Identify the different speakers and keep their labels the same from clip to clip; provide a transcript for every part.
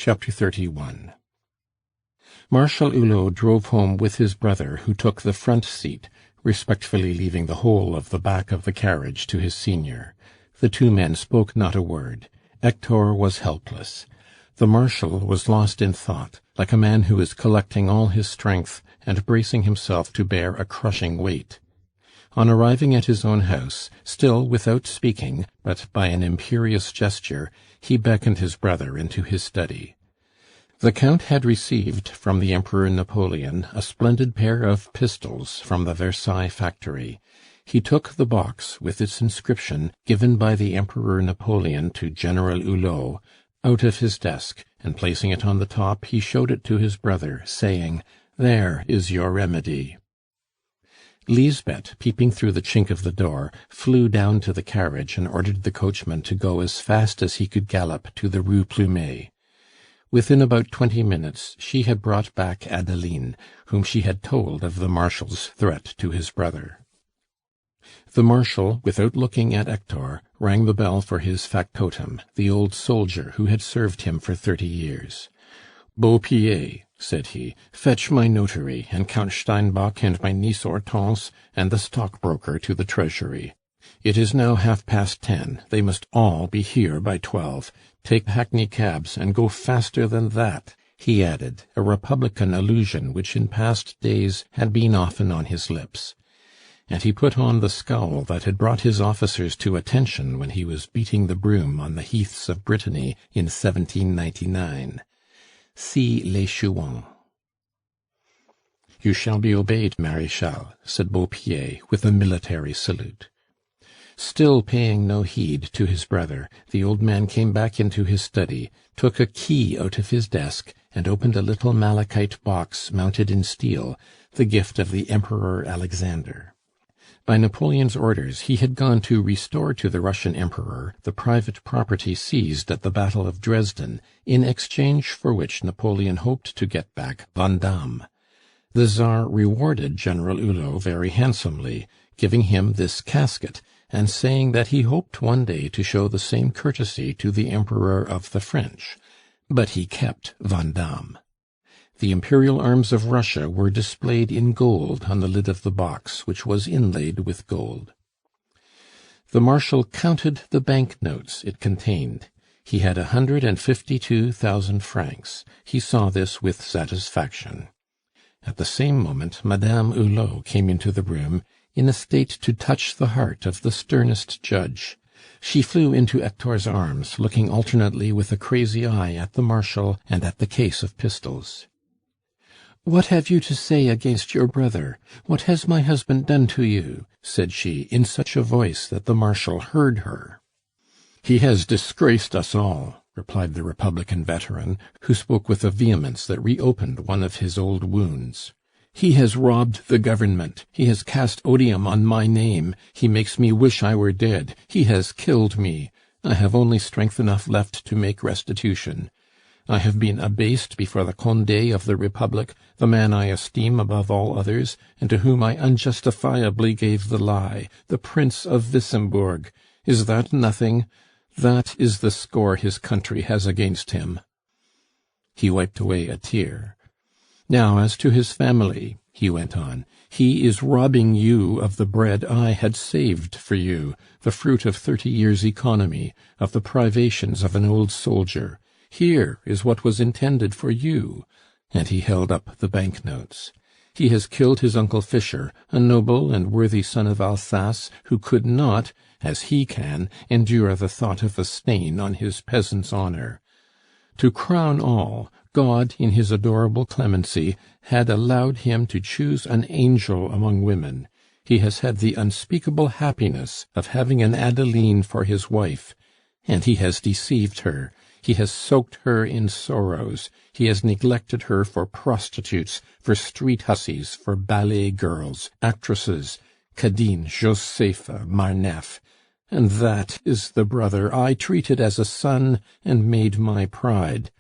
Speaker 1: Chapter 31. Marshal Hulot drove home with his brother, who took the front seat, respectfully leaving the whole of the back of the carriage to his senior. The two men spoke not a word. Hector was helpless. The Marshal was lost in thought, like a man who is collecting all his strength and bracing himself to bear a crushing weight. On arriving at his own house, still without speaking, but by an imperious gesture, he beckoned his brother into his study. The Count had received from the Emperor Napoleon a splendid pair of pistols from the Versailles factory. He took the box with its inscription, given by the Emperor Napoleon to General Hulot, out of his desk, and placing it on the top, he showed it to his brother, saying, "There is your remedy." Lisbeth, peeping through the chink of the door, flew down to the carriage and ordered the coachman to go as fast as he could gallop to the Rue Plumet. Within about 20 minutes she had brought back Adeline, whom she had told of the Marshal's threat to his brother. The Marshal, without looking at Hector, rang the bell for his factotum, the old soldier who had served him for 30 years. "Beaupied," said he, "fetch my notary, and Count Steinbock, and my niece Hortense, and the stockbroker to the Treasury. It is now 10:30. They must all be here by 12. Take hackney cabs, and go faster than that," he added, a republican allusion which in past days had been often on his lips. And he put on the scowl that had brought his officers to attention when he was beating the broom on the heaths of Brittany in 1799. See Les Chouans. "You shall be obeyed, Marechal," said Beaupied, with a military salute. Still paying no heed to his brother, the old man came back into his study, took a key out of his desk, and opened a little malachite box mounted in steel, the gift of the Emperor Alexander. By Napoleon's orders, he had gone to restore to the Russian Emperor the private property seized at the Battle of Dresden, in exchange for which Napoleon hoped to get back Vandamme. The Tsar rewarded General Hulot very handsomely, giving him this casket, and saying that he hoped one day to show the same courtesy to the Emperor of the French. But he kept Vandamme. The imperial arms of Russia were displayed in gold on the lid of the box, which was inlaid with gold. The Marshal counted the bank notes it contained. He had 152,000 francs. He saw this with satisfaction. At the same moment Madame Hulot came into the room, in a state to touch the heart of the sternest judge. She flew into Hector's arms, looking alternately with a crazy eye at the Marshal and at the case of pistols. "What have you to say against your brother? What has my husband done to you?" said she, in such a voice that the Marshal heard her. "He has disgraced us all," replied the Republican veteran, who spoke with a vehemence that reopened one of his old wounds. "He has robbed the government. He has cast odium on my name. He makes me wish I were dead. He has killed me. I have only strength enough left to make restitution. I have been abased before the Condé of the Republic, the man I esteem above all others, and to whom I unjustifiably gave the lie, the Prince of Wissembourg. Is that nothing? That is the score his country has against him." He wiped away a tear. "Now, as to his family," he went on, "he is robbing you of the bread I had saved for you, the fruit of 30 years' economy, of the privations of an old soldier. Here is what was intended for you," and he held up the bank notes. "He has killed his uncle Fischer, a noble and worthy son of Alsace, who could not, as he can, endure the thought of a stain on his peasant's honor. To crown all, God, in his adorable clemency, had allowed him to choose an angel among women. He has had the unspeakable happiness of having an Adeline for his wife, and he has deceived her. He has soaked her in sorrows. He has neglected her for prostitutes, for street hussies, for ballet girls, actresses, Cadine, Josepha, Marneffe. And that is the brother I treated as a son and made my pride.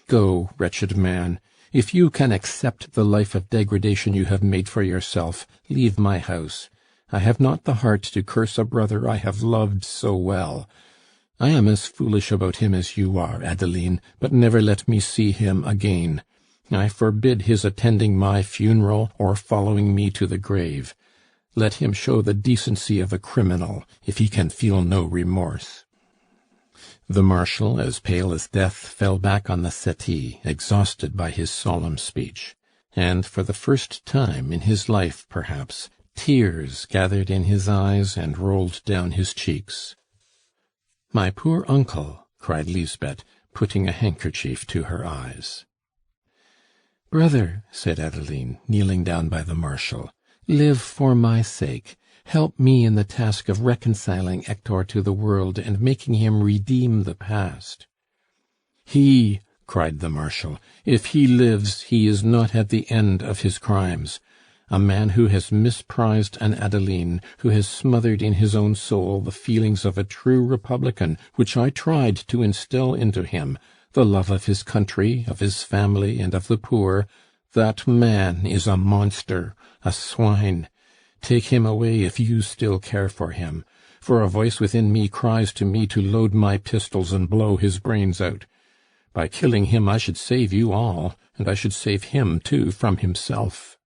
Speaker 1: Go, wretched man. If you can accept the life of degradation you have made for yourself, leave my house. I have not the heart to curse a brother I have loved so well. I am as foolish about him as you are, Adeline, but never let me see him again. I forbid his attending my funeral or following me to the grave. Let him show the decency of a criminal, if he can feel no remorse." The Marshal, as pale as death, fell back on the settee, exhausted by his solemn speech. And for the first time in his life, perhaps, tears gathered in his eyes and rolled down his cheeks. "My poor uncle!" cried Lisbeth, putting a handkerchief to her eyes. "Brother," said Adeline, kneeling down by the Marshal, "live for my sake. Help me in the task of reconciling Hector to the world and making him redeem the past." "He!" cried the Marshal. "If he lives, he is not at the end of his crimes. A man who has misprized an Adeline, who has smothered in his own soul the feelings of a true republican which I tried to instil into him, the love of his country, of his family, and of the poor, that man is a monster, a swine. Take him away if you still care for him, for a voice within me cries to me to load my pistols and blow his brains out. By killing him I should save you all, and I should save him, too, from himself."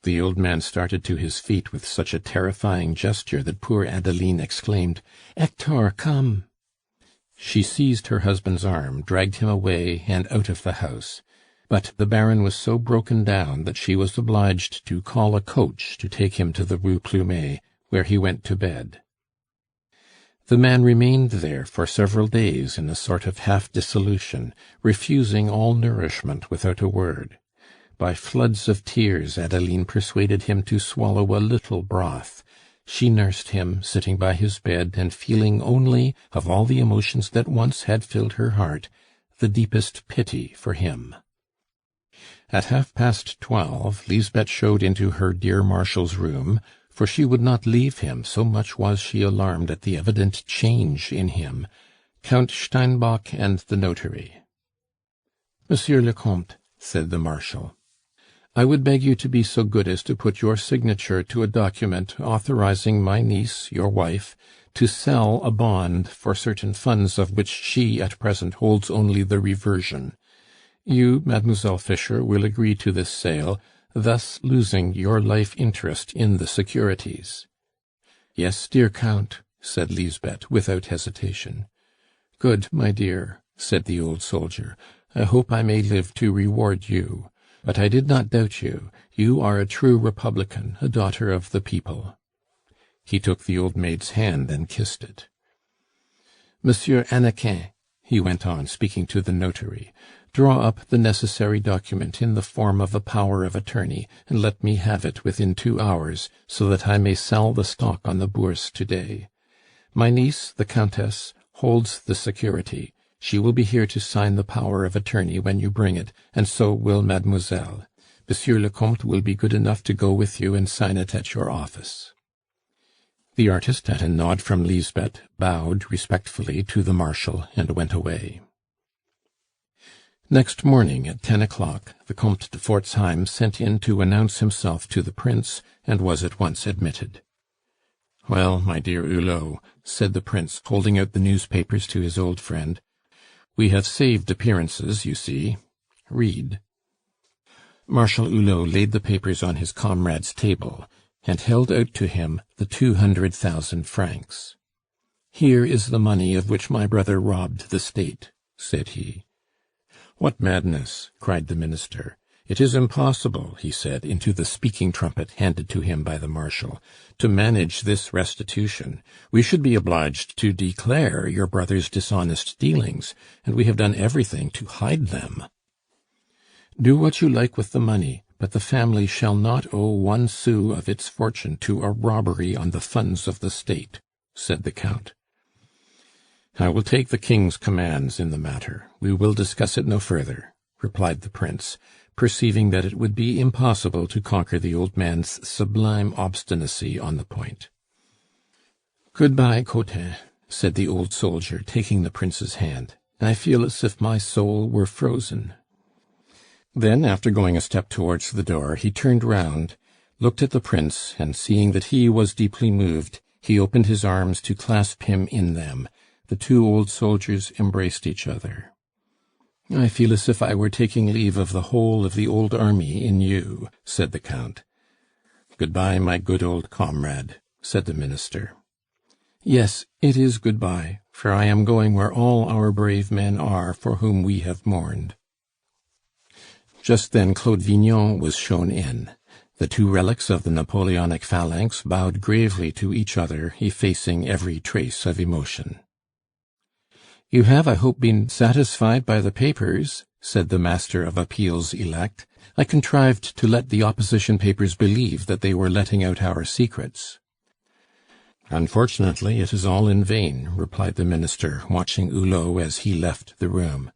Speaker 1: The old man started to his feet with such a terrifying gesture that poor Adeline exclaimed, "Hector, come!" She seized her husband's arm, dragged him away and out of the house. But the Baron was so broken down that she was obliged to call a coach to take him to the Rue Plumet, where he went to bed. The man remained there for several days in a sort of half-dissolution, refusing all nourishment without a word. By floods of tears Adeline persuaded him to swallow a little broth. She nursed him, sitting by his bed, and feeling only, of all the emotions that once had filled her heart, the deepest pity for him. At 12:30 Lisbeth showed into her dear Marshal's room, for she would not leave him, so much was she alarmed at the evident change in him, Count Steinbock and the notary. "Monsieur le Comte," said the Marshal, "I would beg you to be so good as to put your signature to a document authorizing my niece, your wife, to sell a bond for certain funds of which she at present holds only the reversion. You, Mademoiselle Fischer, will agree to this sale, thus losing your life interest in the securities." "Yes, dear Count," said Lisbeth, without hesitation. "Good, my dear," said the old soldier. "I hope I may live to reward you. But I did not doubt you. You are a true republican, a daughter of the people." He took the old maid's hand and kissed it. "Monsieur Hannequin," he went on, speaking to the notary, "draw up the necessary document in the form of a power of attorney, and let me have it within 2 hours, so that I may sell the stock on the Bourse to-day. My niece, the Countess, holds the security. She will be here to sign the power of attorney when you bring it, and so will mademoiselle. Monsieur le Comte will be good enough to go with you and sign it at your office." The artist, at a nod from Lisbeth, bowed respectfully to the Marshal and went away. Next morning at 10 o'clock, the Comte de Forzheim sent in to announce himself to the Prince, and was at once admitted. "Well, my dear Hulot," said the Prince, holding out the newspapers to his old friend, "we have saved appearances, you see. Read." Marshal Hulot laid the papers on his comrade's table, and held out to him the 200,000 francs. "Here is the money of which my brother robbed the State," said he. "What madness!" cried the Minister. "It is impossible," he said, into the speaking trumpet handed to him by the Marshal, "to manage this restitution. We should be obliged to declare your brother's dishonest dealings, and we have done everything to hide them." "Do what you like with the money, but the family shall not owe 1 sou of its fortune to a robbery on the funds of the State," said the Count. "I will take the King's commands in the matter. We will discuss it no further," replied the Prince, perceiving that it would be impossible to conquer the old man's sublime obstinacy on the point. "Good bye, Cottin," said the old soldier, taking the Prince's hand. "I feel as if my soul were frozen." Then, after going a step towards the door, he turned round, looked at the Prince, and seeing that he was deeply moved, he opened his arms to clasp him in them. The two old soldiers embraced each other. "I feel as if I were taking leave of the whole of the old army in you," said the Count. "Good-bye, my good old comrade," said the Minister. "Yes, it is good-bye, for I am going where all our brave men are for whom we have mourned." Just then Claude Vignon was shown in. The two relics of the Napoleonic phalanx bowed gravely to each other, effacing every trace of emotion. "You have, I hope, been satisfied by the papers," said the Master of Appeals elect. "I contrived to let the opposition papers believe that they were letting out our secrets." "Unfortunately, it is all in vain," replied the Minister, watching Hulot as he left the room.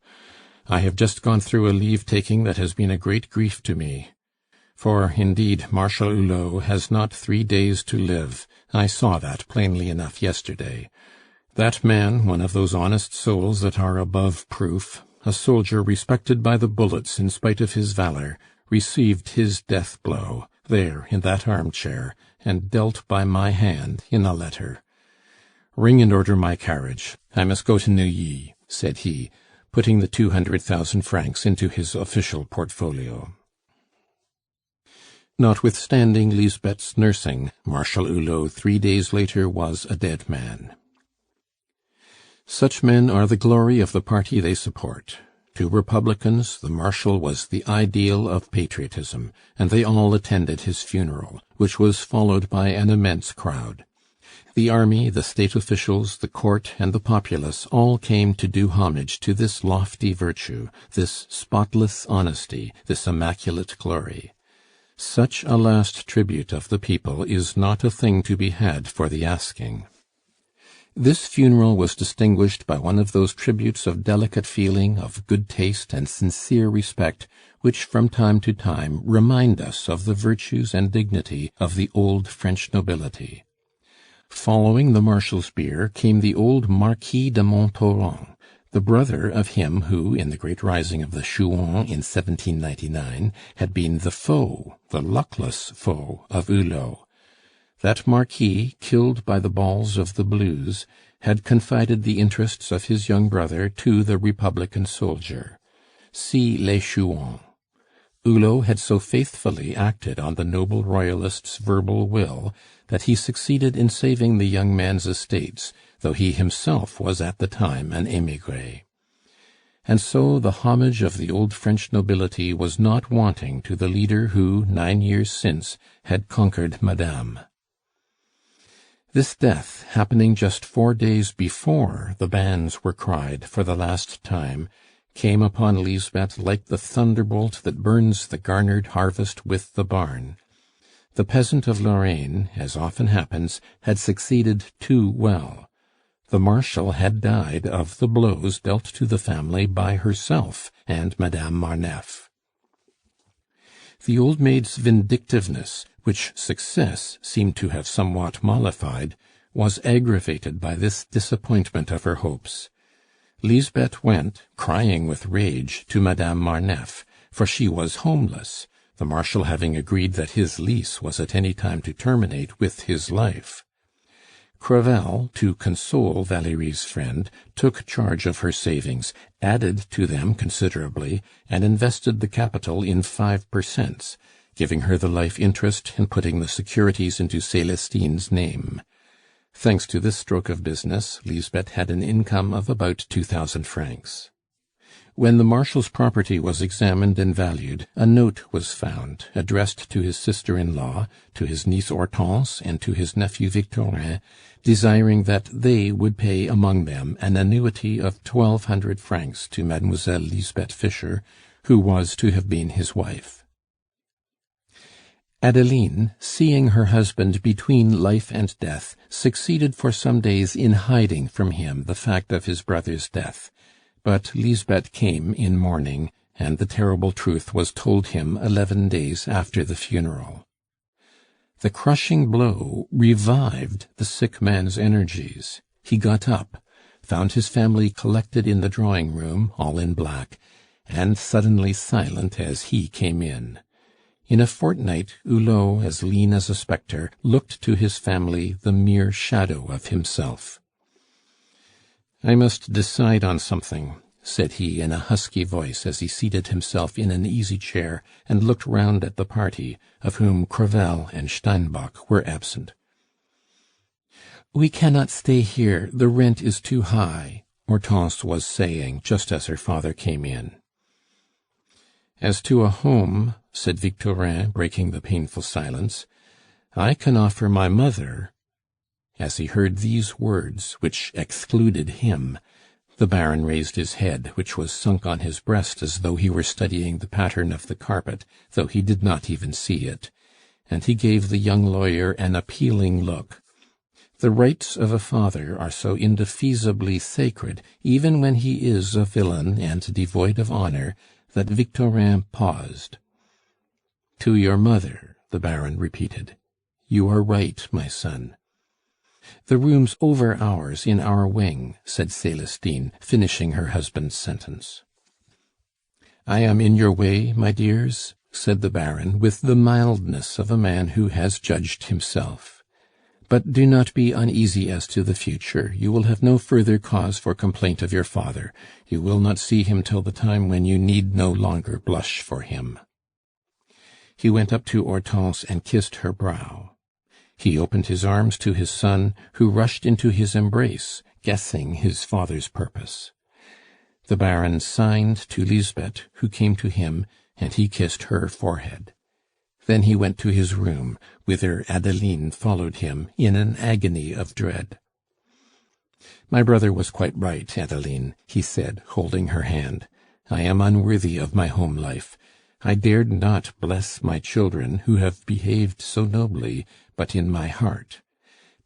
Speaker 1: "I have just gone through a leave-taking that has been a great grief to me. For, indeed, Marshal Hulot has not 3 days to live. I saw that plainly enough yesterday. That man, one of those honest souls that are above proof, a soldier respected by the bullets in spite of his valor, received his death blow, there in that armchair, and dealt by my hand in a letter. Ring and order my carriage. I must go to Neuilly," said he, putting the 200,000 francs into his official portfolio. Notwithstanding Lisbeth's nursing, Marshal Hulot 3 days later was a dead man. Such men are the glory of the party they support. To Republicans, the Marshal was the ideal of patriotism, and they all attended his funeral, which was followed by an immense crowd. The army, the state officials, the court, and the populace all came to do homage to this lofty virtue, this spotless honesty, this immaculate glory. Such a last tribute of the people is not a thing to be had for the asking. This funeral was distinguished by one of those tributes of delicate feeling, of good taste and sincere respect, which from time to time remind us of the virtues and dignity of the old French nobility. Following the Marshal's bier came the old Marquis de Montauran, the brother of him who, in the great rising of the Chouans in 1799, had been the foe, the luckless foe of Hulot. That marquis, killed by the balls of the Blues, had confided the interests of his young brother to the Republican soldier. See Les Chouans. Hulot had so faithfully acted on the noble royalist's verbal will that he succeeded in saving the young man's estates, though he himself was at the time an émigré. And so the homage of the old French nobility was not wanting to the leader who, 9 years since, had conquered Madame. This death, happening just 4 days before the banns were cried for the last time, came upon Lisbeth like the thunderbolt that burns the garnered harvest with the barn. The peasant of Lorraine, as often happens, had succeeded too well. The Marshal had died of the blows dealt to the family by herself and Madame Marneffe. The old maid's vindictiveness, which success seemed to have somewhat mollified, was aggravated by this disappointment of her hopes. Lisbeth went, crying with rage, to Madame Marneffe, for she was homeless, the Marshal having agreed that his lease was at any time to terminate with his life. Crevel, to console Valerie's friend, took charge of her savings, added to them considerably, and invested the capital in 5%, giving her the life interest and putting the securities into Celestine's name. Thanks to this stroke of business, Lisbeth had an income of about 2,000 francs. When the Marshal's property was examined and valued, a note was found, addressed to his sister-in-law, to his niece Hortense, and to his nephew Victorin, desiring that they would pay among them an annuity of 1,200 francs to Mademoiselle Lisbeth Fischer, who was to have been his wife. Adeline, seeing her husband between life and death, succeeded for some days in hiding from him the fact of his brother's death. But Lisbeth came in mourning, and the terrible truth was told him 11 days after the funeral. The crushing blow revived the sick man's energies. He got up, found his family collected in the drawing-room, all in black, and suddenly silent as he came in. In a fortnight, Hulot, as lean as a spectre, looked to his family the mere shadow of himself. "I must decide on something," said he in a husky voice as he seated himself in an easy-chair and looked round at the party, of whom Crevel and Steinbock were absent. "We cannot stay here, the rent is too high," Hortense was saying, just as her father came in. "As to a home," said Victorin, breaking the painful silence, "I can offer my mother—" As he heard these words, which excluded him, the Baron raised his head, which was sunk on his breast as though he were studying the pattern of the carpet, though he did not even see it, and he gave the young lawyer an appealing look. The rights of a father are so indefeasibly sacred, even when he is a villain and devoid of honor, that Victorin paused. "To your mother," the Baron repeated. "You are right, my son." "The room's over ours, in our wing," said Celestine, finishing her husband's sentence. "I am in your way, my dears?" said the Baron, with the mildness of a man who has judged himself. "But do not be uneasy as to the future. You will have no further cause for complaint of your father. You will not see him till the time when you need no longer blush for him." He went up to Hortense and kissed her brow. He opened his arms to his son, who rushed into his embrace, guessing his father's purpose. The Baron signed to Lisbeth, who came to him, and he kissed her forehead. Then he went to his room, whither Adeline followed him in an agony of dread. "My brother was quite right, Adeline," he said, holding her hand. "I am unworthy of my home life. I dared not bless my children, who have behaved so nobly, but in my heart.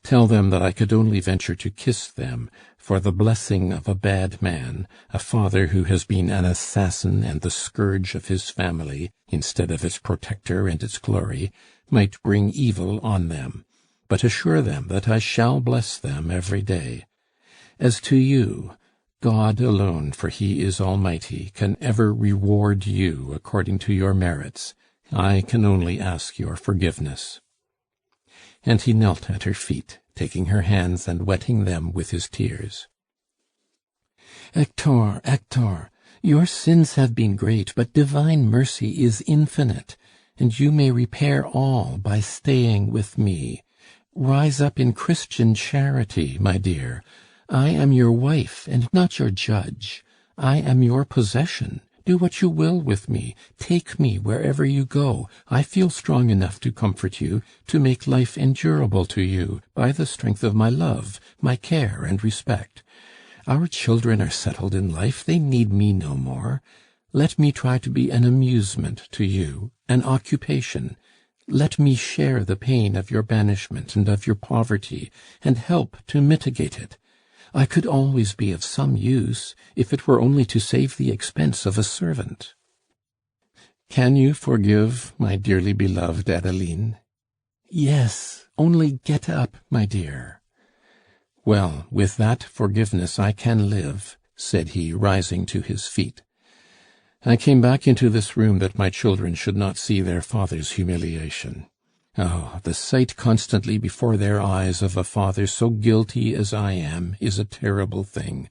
Speaker 1: Tell them that I could only venture to kiss them, for the blessing of a bad man, a father who has been an assassin and the scourge of his family, instead of its protector and its glory, might bring evil on them. But assure them that I shall bless them every day. As to you, God alone, for He is Almighty, can ever reward you according to your merits. I can only ask your forgiveness." And he knelt at her feet, taking her hands and wetting them with his tears. "Hector, Hector, your sins have been great, but divine mercy is infinite, and you may repair all by staying with me. Rise up in Christian charity, my dear. I am your wife and not your judge. I am your possession. Do what you will with me. Take me wherever you go. I feel strong enough to comfort you, to make life endurable to you, by the strength of my love, my care and respect. Our children are settled in life, they need me no more. Let me try to be an amusement to you, an occupation. Let me share the pain of your banishment and of your poverty, and help to mitigate it. I could always be of some use, if it were only to save the expense of a servant." "Can you forgive, my dearly beloved Adeline?" "Yes, only get up, my dear." "Well, with that forgiveness I can live," said he, rising to his feet. "I came back into this room that my children should not see their father's humiliation. Oh, the sight constantly before their eyes of a father so guilty as I am is a terrible thing.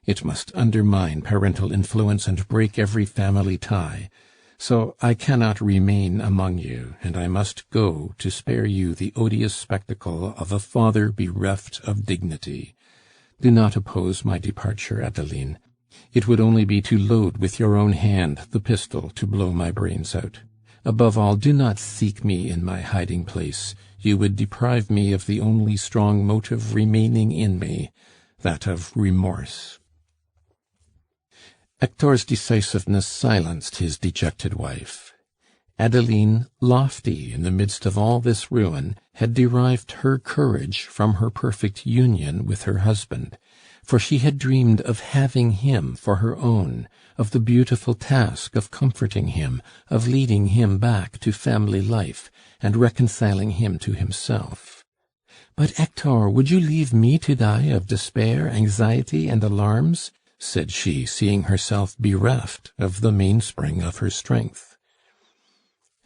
Speaker 1: It must undermine parental influence and break every family tie. So I cannot remain among you, and I must go to spare you the odious spectacle of a father bereft of dignity. Do not oppose my departure, Adeline. It would only be to load with your own hand the pistol to blow my brains out. Above all, do not seek me in my hiding place. You would deprive me of the only strong motive remaining in me, that of remorse." Hector's decisiveness silenced his dejected wife. Adeline, lofty in the midst of all this ruin, had derived her courage from her perfect union with her husband, for she had dreamed of having him for her own, of the beautiful task of comforting him, of leading him back to family life, and reconciling him to himself. "But, Hector, would you leave me to die of despair, anxiety, and alarms?" said she, seeing herself bereft of the mainspring of her strength.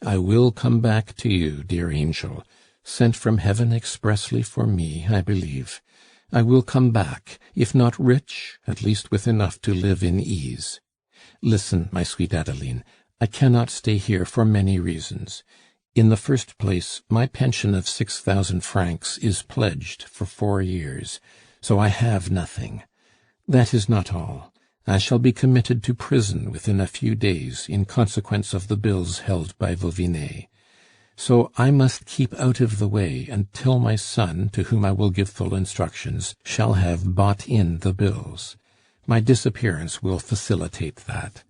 Speaker 1: "I will come back to you, dear angel, sent from heaven expressly for me, I believe. I will come back, if not rich, at least with enough to live in ease. Listen, my sweet Adeline, I cannot stay here for many reasons. In the first place, my pension of 6,000 francs is pledged for 4 years, so I have nothing. That is not all. I shall be committed to prison within a few days in consequence of the bills held by Vauvinet. So I must keep out of the way until my son, to whom I will give full instructions, shall have bought in the bills. My disappearance will facilitate that.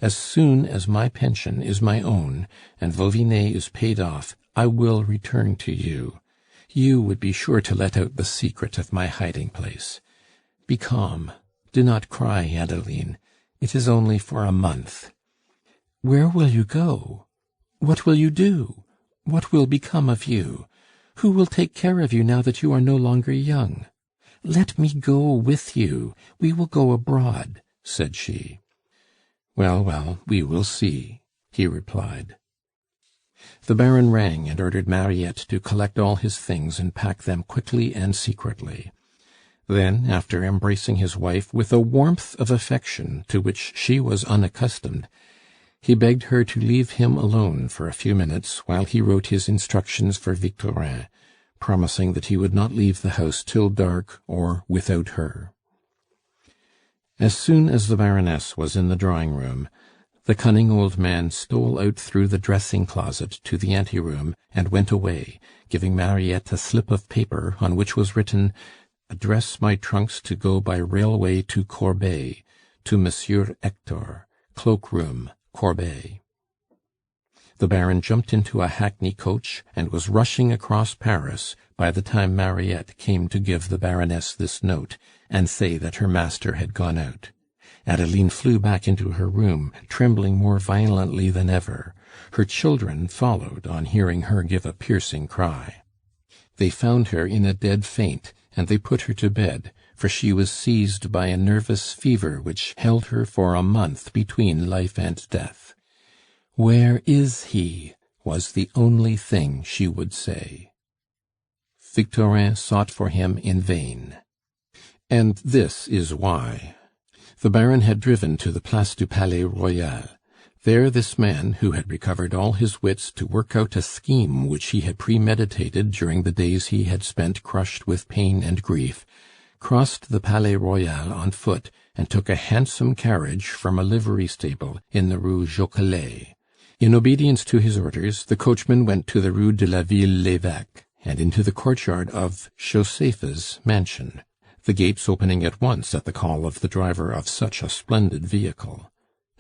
Speaker 1: As soon as my pension is my own, and Vauvinet is paid off, I will return to you. You would be sure to let out the secret of my hiding place. Be calm. Do not cry, Adeline. It is only for a month. Where will you go? What will you do? What will become of you? Who will take care of you now that you are no longer young? Let me go with you. We will go abroad, said she. Well, well, we will see, he replied. The Baron rang and ordered Mariette to collect all his things and pack them quickly and secretly. Then, after embracing his wife with a warmth of affection to which she was unaccustomed, he begged her to leave him alone for a few minutes while he wrote his instructions for Victorin, promising that he would not leave the house till dark or without her. As soon as the Baroness was in the drawing-room, the cunning old man stole out through the dressing-closet to the ante-room and went away, giving Mariette a slip of paper on which was written, "Address my trunks to go by railway to Corbeil, to Monsieur Hector, cloak-room, Corbeil." The Baron jumped into a hackney coach and was rushing across Paris by the time Mariette came to give the Baroness this note and say that her master had gone out. Adeline flew back into her room, trembling more violently than ever. Her children followed on hearing her give a piercing cry. They found her in a dead faint, and they put her to bed, for she was seized by a nervous fever which held her for a month between life and death. "Where is he?" was the only thing she would say. Victorin sought for him in vain. And this is why. The Baron had driven to the Place du Palais Royal. There this man, who had recovered all his wits to work out a scheme which he had premeditated during the days he had spent crushed with pain and grief, crossed the Palais Royal on foot and took a handsome carriage from a livery stable in the Rue Joquelet. In obedience to his orders, the coachman went to the Rue de la Ville l'Évêque and into the courtyard of Josepha's mansion, the gates opening at once at the call of the driver of such a splendid vehicle.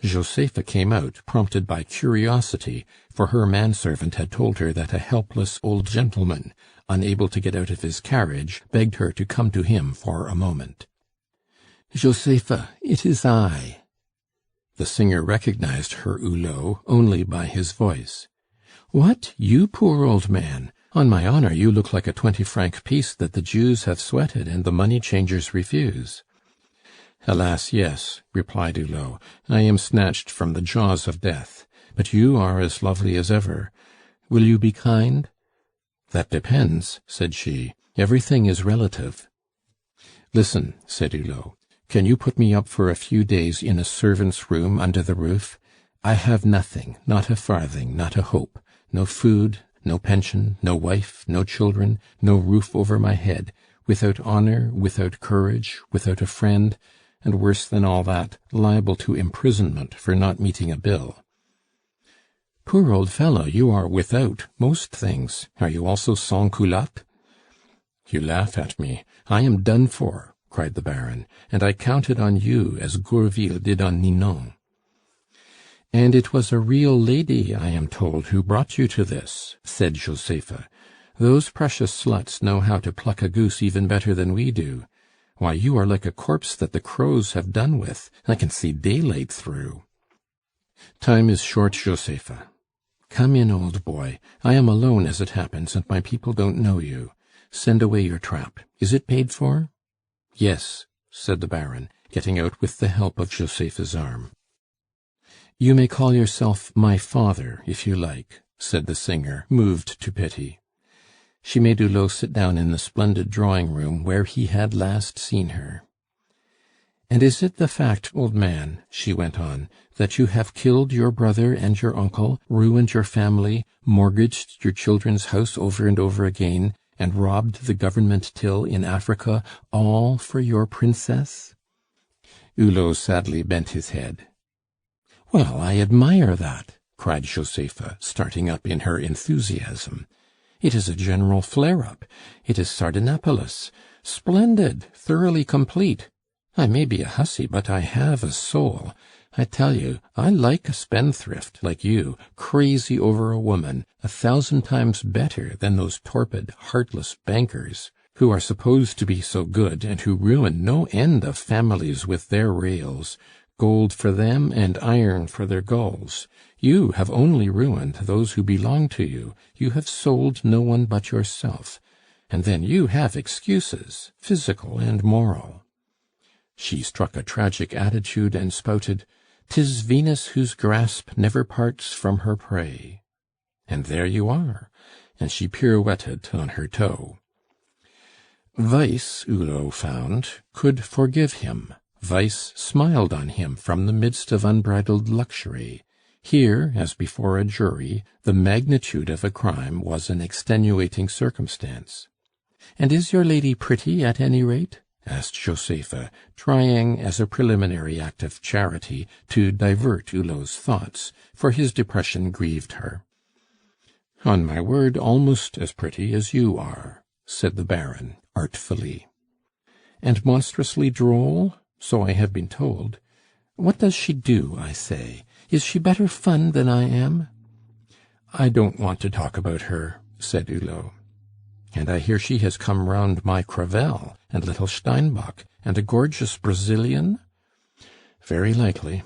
Speaker 1: Josepha came out, prompted by curiosity, for her manservant had told her that a helpless old gentleman, unable to get out of his carriage, begged her to come to him for a moment. "Josepha, it is I." The singer recognized her Hulot only by his voice. "What, you poor old man? On my honor, you look like a 20-franc piece that the Jews have sweated and the money-changers refuse." "Alas, yes," replied Hulot. "I am snatched from the jaws of death. But you are as lovely as ever. Will you be kind?" "That depends," said she. "Everything is relative." "Listen," said Hulot. "Can you put me up for a few days in a servant's room under the roof? I have nothing, not a farthing, not a hope. No food, no pension, no wife, no children, no roof over my head, without honor, without courage, without a friend, and worse than all that, liable to imprisonment for not meeting a bill." "Poor old fellow, you are without most things. Are you also sans culotte?" "You laugh at me. I am done for," cried the Baron, "and I counted on you as Gourville did on Ninon." "And it was a real lady, I am told, who brought you to this," said Josepha. "Those precious sluts know how to pluck a goose even better than we do. Why, you are like a corpse that the crows have done with. I can see daylight through." "Time is short, Josepha." "Come in, old boy. I am alone, as it happens, and my people don't know you. Send away your trap. Is it paid for?" "Yes," said the Baron, getting out with the help of Josepha's arm. "You may call yourself my father, if you like," said the singer, moved to pity. She made Hulot sit down in the splendid drawing-room where he had last seen her. "And is it the fact, old man," she went on, "that you have killed your brother and your uncle, ruined your family, mortgaged your children's house over and over again, and robbed the government till in Africa, all for your princess?" Hulot sadly bent his head. "Well, I admire that!" cried Josepha, starting up in her enthusiasm. "It is a general flare-up. It is Sardanapalus. Splendid, thoroughly complete. I may be a hussy, but I have a soul. I tell you, I like a spendthrift like you, crazy over a woman, 1,000 times better than those torpid, heartless bankers, who are supposed to be so good, and who ruin no end of families with their rails. Gold for them and iron for their gulls. You have only ruined those who belong to you. You have sold no one but yourself. And then you have excuses, physical and moral." She struck a tragic attitude and spouted, "'Tis Venus whose grasp never parts from her prey." And there you are. And she pirouetted on her toe. Vice, Hulot found, could forgive him. Vice smiled on him from the midst of unbridled luxury. Here, as before a jury, the magnitude of a crime was an extenuating circumstance. "And is your lady pretty, at any rate?" asked Josepha, trying, as a preliminary act of charity, to divert Hulot's thoughts, for his depression grieved her. "On my word, almost as pretty as you are," said the Baron, artfully. "And monstrously droll? So I have been told. What does she do, I say? Is she better fun than I am?" "I don't want to talk about her," said Hulot. "And I hear she has come round my Crevel, and little Steinbock, and a gorgeous Brazilian?" "Very likely."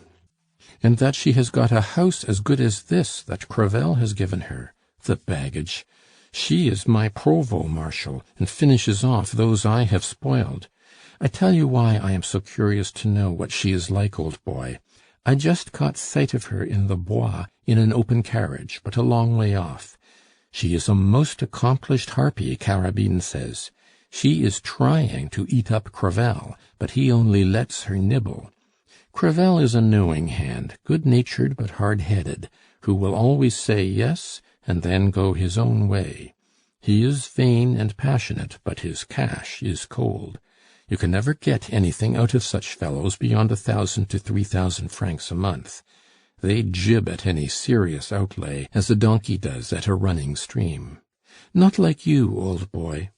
Speaker 1: "And that she has got a house as good as this that Crevel has given her. The baggage! She is my provost marshal, and finishes off those I have spoiled. I tell you why I am so curious to know what she is like, old boy. I just caught sight of her in the Bois in an open carriage, but a long way off. She is a most accomplished harpy, Carabine says. She is trying to eat up Crevel, but he only lets her nibble. Crevel is a knowing hand, good-natured but hard-headed, who will always say yes, and then go his own way. He is vain and passionate, but his cash is cold. You can never get anything out of such fellows beyond 1,000 to 3,000 francs a month. They jib at any serious outlay, as a donkey does at a running stream. Not like you, old boy.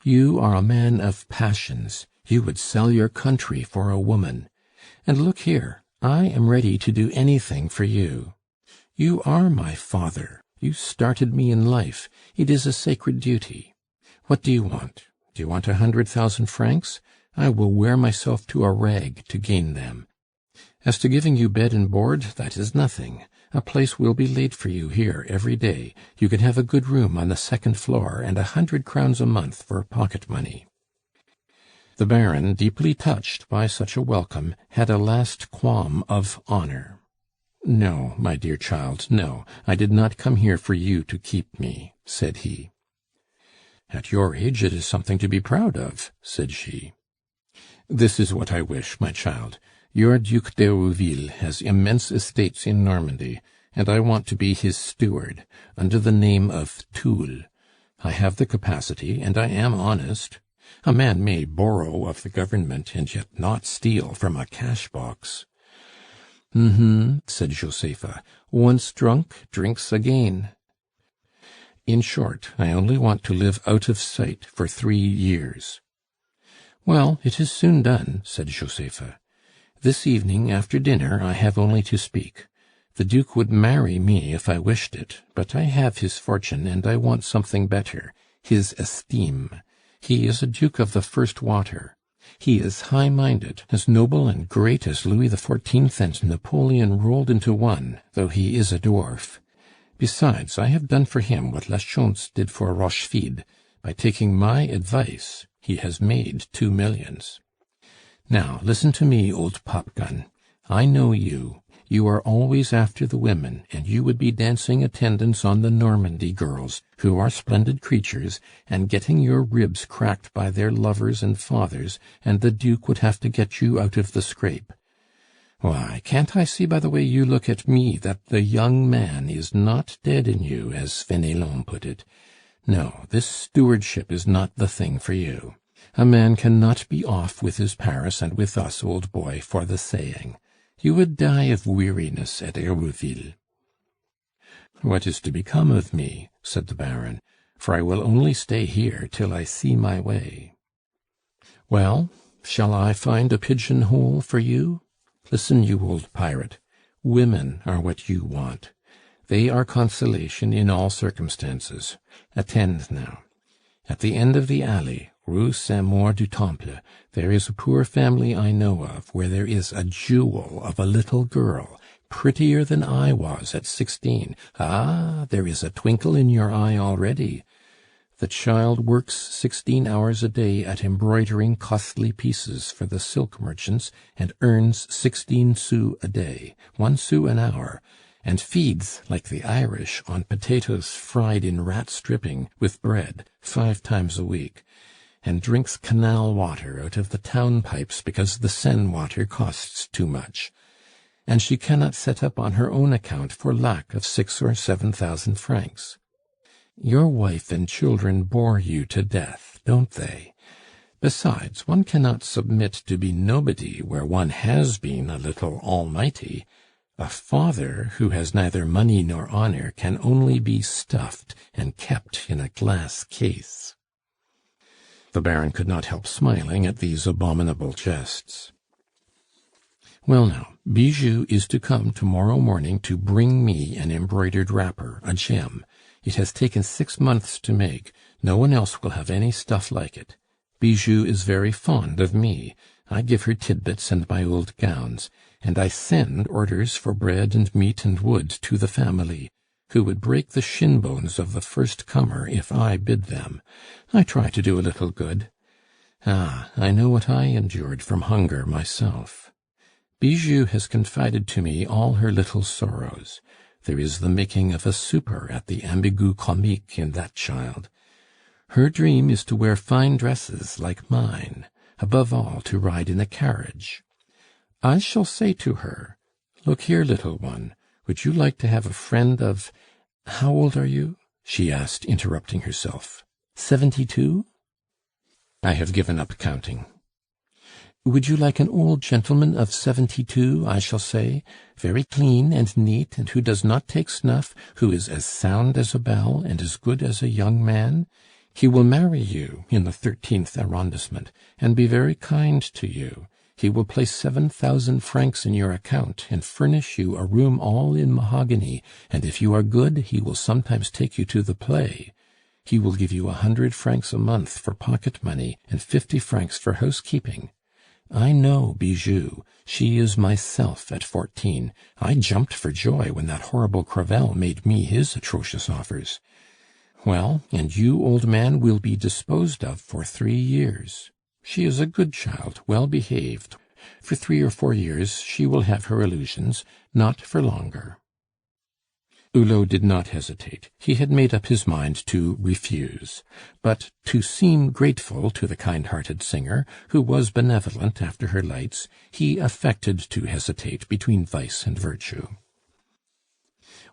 Speaker 1: You are a man of passions. You would sell your country for a woman. And look here, I am ready to do anything for you. You are my father. You started me in life. It is a sacred duty. What do you want? Do you want 100,000 francs? I will wear myself to a rag to gain them. As to giving you bed and board, that is nothing. A place will be laid for you here every day. You can have a good room on the second floor, and 100 crowns a month for pocket money." The Baron, deeply touched by such a welcome, had a last qualm of honor. "No, my dear child, no. I did not come here for you to keep me," said he. "At your age it is something to be proud of," said she. "This is what I wish, my child. Your Duc d'Herouville has immense estates in Normandy, and I want to be his steward, under the name of Toul. I have the capacity, and I am honest. A man may borrow of the government, and yet not steal from a cash-box." Said Josepha. "Once drunk, drinks again." "In short, I only want to live out of sight for 3 years." "Well, it is soon done," said Josepha. "This evening, after dinner, I have only to speak. The Duke would marry me if I wished it, but I have his fortune, and I want something better, his esteem. He is a duke of the first water. He is high-minded, as noble and great as Louis XIV and Napoleon rolled into one, though he is a dwarf. Besides, I have done for him what Lachauntz did for Rochefide. By taking my advice, he has made 2 millions. Now, listen to me, old popgun. I know you. You are always after the women, and you would be dancing attendance on the Normandy girls, who are splendid creatures, and getting your ribs cracked by their lovers and fathers, and the Duke would have to get you out of the scrape. Why, can't I see by the way you look at me that the young man is not dead in you, as Fénelon put it? No, this stewardship is not the thing for you. A man cannot be off with his Paris and with us, old boy, for the saying. You would die of weariness at Herouville." "What is to become of me?" said the Baron, "for I will only stay here till I see my way." "Well, shall I find a pigeon-hole for you? Listen, you old pirate. Women are what you want. They are consolation in all circumstances. Attend now. At the end of the alley, Rue Saint-Maur du Temple, there is a poor family I know of where there is a jewel of a little girl, prettier than I was at 16. Ah, there is a twinkle in your eye already. The child works 16 hours a day at embroidering costly pieces for the silk merchants, and earns 16 sous a day, 1 sou an hour, and feeds, like the Irish, on potatoes fried in rat stripping, with bread, 5 times a week, and drinks canal water out of the town pipes because the Seine water costs too much. And she cannot set up on her own account for lack of 6,000 or 7,000 francs. Your wife and children bore you to death, don't they? Besides, one cannot submit to be nobody where one has been a little almighty. A father who has neither money nor honor can only be stuffed and kept in a glass case." The Baron could not help smiling at these abominable jests. "Well now, Bijou is to come to-morrow morning to bring me an embroidered wrapper, a gem. It has taken 6 months to make. No one else will have any stuff like it. Bijou is very fond of me. I give her tidbits and my old gowns, and I send orders for bread and meat and wood to the family, who would break the shin bones of the first comer if I bid them. I try to do a little good. Ah, I know what I endured from hunger myself. Bijou has confided to me all her little sorrows. There is the making of a super at the Ambigu Comique in that child. Her dream is to wear fine dresses like mine, above all to ride in a carriage. I shall say to her, 'Look here, little one, would you like to have a friend of—' How old are you?" she asked, interrupting herself. 72? I have given up counting. "Would you like an old gentleman of 72, I shall say, very clean and neat, and who does not take snuff, who is as sound as a bell and as good as a young man? He will marry you in the 13th arrondissement, and be very kind to you. He will place 7,000 francs in your account, and furnish you a room all in mahogany, and if you are good, he will sometimes take you to the play. He will give you 100 francs a month for pocket money, and 50 francs for housekeeping. I know Bijou. She is myself at 14. I jumped for joy when that horrible Crevel made me his atrocious offers. Well, and you, old man, will be disposed of for 3 years. She is a good child, well behaved. For 3 or 4 years she will have her illusions, not for longer." Hulot did not hesitate. He had made up his mind to refuse. But to seem grateful to the kind-hearted singer, who was benevolent after her lights, he affected to hesitate between vice and virtue.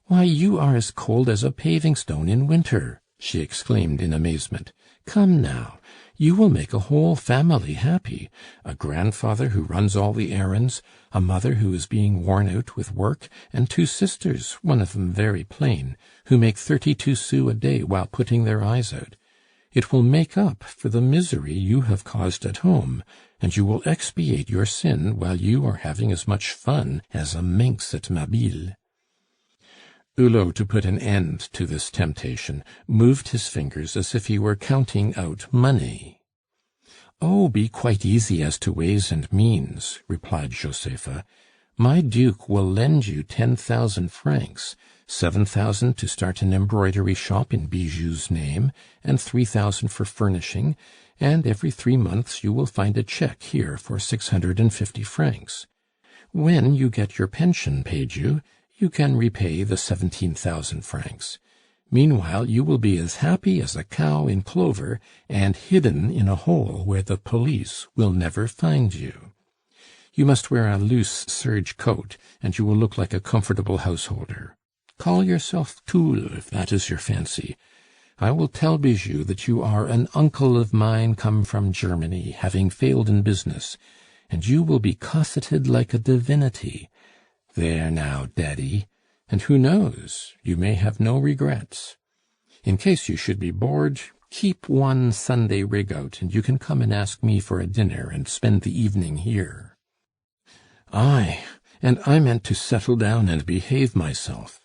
Speaker 1: "Why, you are as cold as a paving stone in winter!" she exclaimed in amazement. "Come now! You will make a whole family happy. A grandfather who runs all the errands, a mother who is being worn out with work, and 2 sisters, one of them very plain, who make 32 sous a day while putting their eyes out. It will make up for the misery you have caused at home, and you will expiate your sin while you are having as much fun as a minx at Mabille." Hulot, to put an end to this temptation, moved his fingers as if he were counting out money. "Oh, be quite easy as to ways and means," replied Josepha. "My Duke will lend you 10,000 francs, 7,000 to start an embroidery shop in Bijou's name, and 3,000 for furnishing, and every 3 months you will find a cheque here for 650 francs. When you get your pension paid you, you can repay the 17,000 francs. Meanwhile, you will be as happy as a cow in clover, and hidden in a hole where the police will never find you. You must wear a loose serge coat, and you will look like a comfortable householder. Call yourself Toul, if that is your fancy. I will tell Bijou that you are an uncle of mine come from Germany, having failed in business, and you will be cosseted like a divinity. There now, Daddy, and who knows, you may have no regrets. In case you should be bored, keep one Sunday rig out, and you can come and ask me for a dinner and spend the evening here. Aye, and I meant to settle down and behave myself.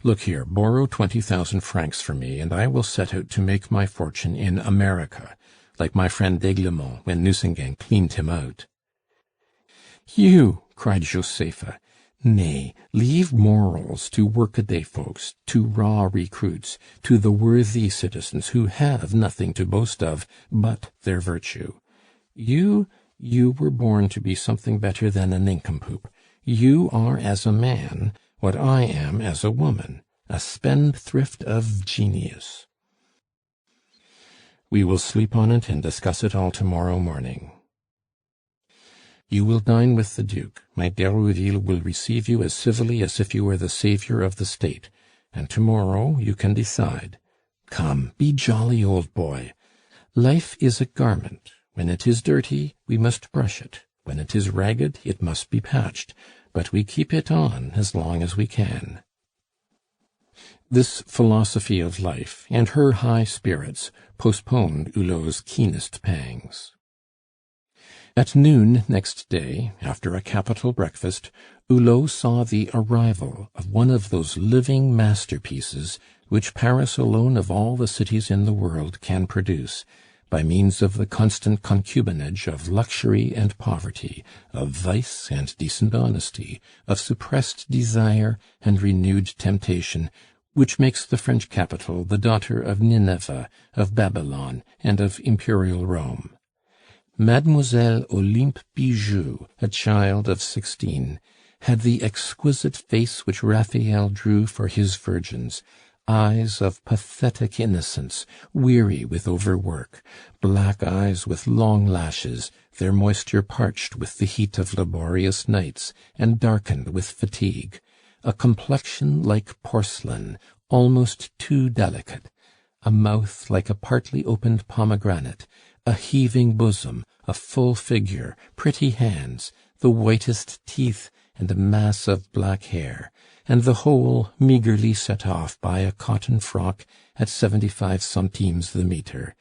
Speaker 1: Look here, borrow 20,000 francs for me, and I will set out to make my fortune in America, like my friend d'Aiglemont when Nucingen cleaned him out." "You!" cried Josepha. "Nay, leave morals to workaday folks, to raw recruits, to the worthy citizens who have nothing to boast of but their virtue. You were born to be something better than a nincompoop. You are as a man what I am as a woman, a spendthrift of genius." "We will sleep on it and discuss it all tomorrow morning." "You will dine with the Duke. My d'Herouville will receive you as civilly as if you were the saviour of the state, and tomorrow you can decide. Come, be jolly, old boy. Life is a garment. When it is dirty, we must brush it. When it is ragged, it must be patched, but we keep it on as long as we can." This philosophy of life and her high spirits postponed Hulot's keenest pangs. At noon next day, after a capital breakfast, Hulot saw the arrival of one of those living masterpieces which Paris alone of all the cities in the world can produce, by means of the constant concubinage of luxury and poverty, of vice and decent honesty, of suppressed desire and renewed temptation, which makes the French capital the daughter of Nineveh, of Babylon, and of imperial Rome. Mademoiselle Olympe Bijou, a child of 16, had the exquisite face which Raphael drew for his virgins, eyes of pathetic innocence, weary with overwork, black eyes with long lashes, their moisture parched with the heat of laborious nights, and darkened with fatigue, a complexion like porcelain, almost too delicate, a mouth like a partly opened pomegranate, a heaving bosom, a full figure, pretty hands, the whitest teeth, and a mass of black hair, and the whole meagerly set off by a cotton frock at 75 centimes the metre,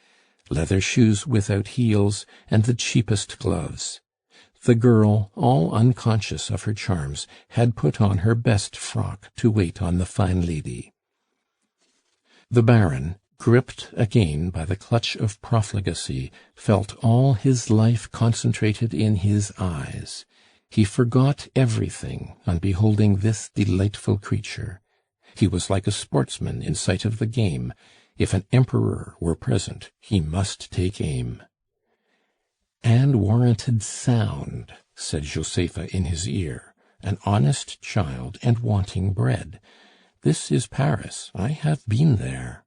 Speaker 1: leather shoes without heels, and the cheapest gloves. The girl, all unconscious of her charms, had put on her best frock to wait on the fine lady. The Baron, gripped again by the clutch of profligacy, felt all his life concentrated in his eyes. He forgot everything on beholding this delightful creature. He was like a sportsman in sight of the game. If an emperor were present, he must take aim. "And warranted sound," said Josepha in his ear. "An honest child and wanting bread. This is Paris. I have been there."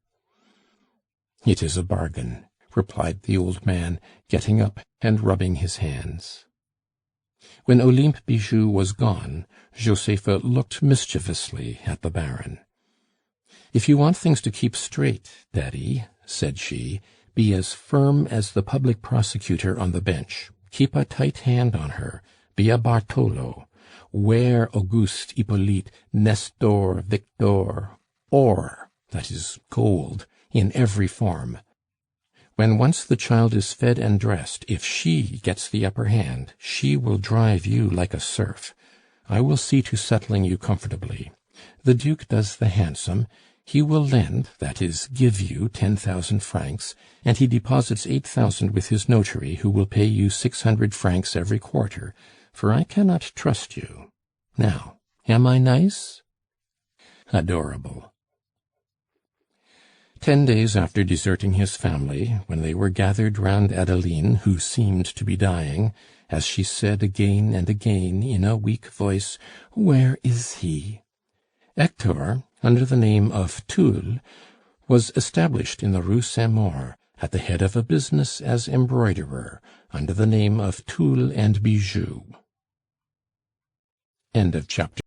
Speaker 1: "It is a bargain," replied the old man, getting up and rubbing his hands. When Olympe Bijou was gone, Josepha looked mischievously at the Baron. "If you want things to keep straight, Daddy," said she, "be as firm as the public prosecutor on the bench. Keep a tight hand on her. Be a Bartholo. Wear Auguste, Hippolyte, Nestor, Victor, or, that is, gold, in every form. When once the child is fed and dressed, if she gets the upper hand, she will drive you like a serf. I will see to settling you comfortably. The Duke does the handsome. He will lend, that is, give you 10,000 francs, and he deposits 8,000 with his notary, who will pay you 600 francs every quarter, for I cannot trust you. Now, am I nice?" Adorable. 10 days after deserting his family, when they were gathered round Adeline, who seemed to be dying, as she said again and again in a weak voice, "Where is he?" Hector, under the name of Thoul, was established in the Rue Saint Maur, at the head of a business as embroiderer, under the name of Thoul and Bijou. End of chapter